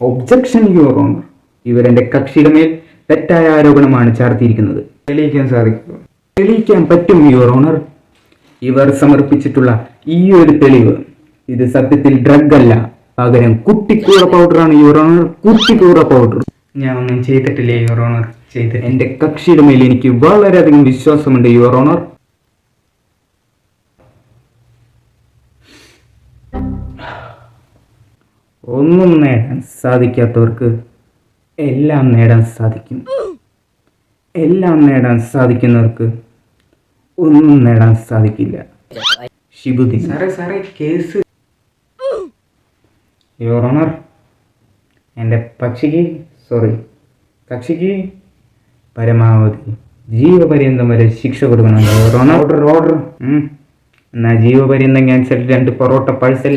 Objection your honour. ഇവരെന്റെ കക്ഷിയുടെ മേൽ തെറ്റായ ആരോപണമാണ് ചാർത്തിയിരിക്കുന്നത്. തെളിയിക്കാൻ സാധിക്കും? തെളിയിക്കാൻ പറ്റും യുവർ ഓണർ. ഇവർ സമർപ്പിച്ചിട്ടുള്ള ഈ ഒരു തെളിവ് ഇത് സത്യത്തിൽ ഡ്രഗ് അല്ല, പകരം കുട്ടിക്കൂറ പൗഡറാണ് യുവർ ഓണർ. കുട്ടിക്കൂറ പൗഡർ. ഞാൻ ഒന്നും ചെയ്തിട്ടില്ലേ യുവർ ഓണർ? ചെയ്തിട്ട് എന്റെ കക്ഷിയുടെ മേൽ എനിക്ക് വളരെയധികം വിശ്വാസമുണ്ട് യുവർ ഓണർ. ഒന്നും നേടാൻ സാധിക്കാത്തവർക്ക് എല്ലാം നേടാൻ സാധിക്കും. എല്ലാം നേടാൻ സാധിക്കുന്നവർക്ക് ഒന്നും നേടാൻ സാധിക്കില്ല. ഷിബുദ്ദീൻ. സാറേ കേസ് യുവർ ഓണർ. എൻ്റെ കക്ഷിക്ക് പരമാവധി ജീവപര്യന്തം വരെ ശിക്ഷ കൊടുക്കണം യുവർ ഓണർ. ഓർഡർ. എന്നാ ജീവപര്യന്തം ക്യാൻസൽ 2 പൊറോട്ട പാഴ്സൽ.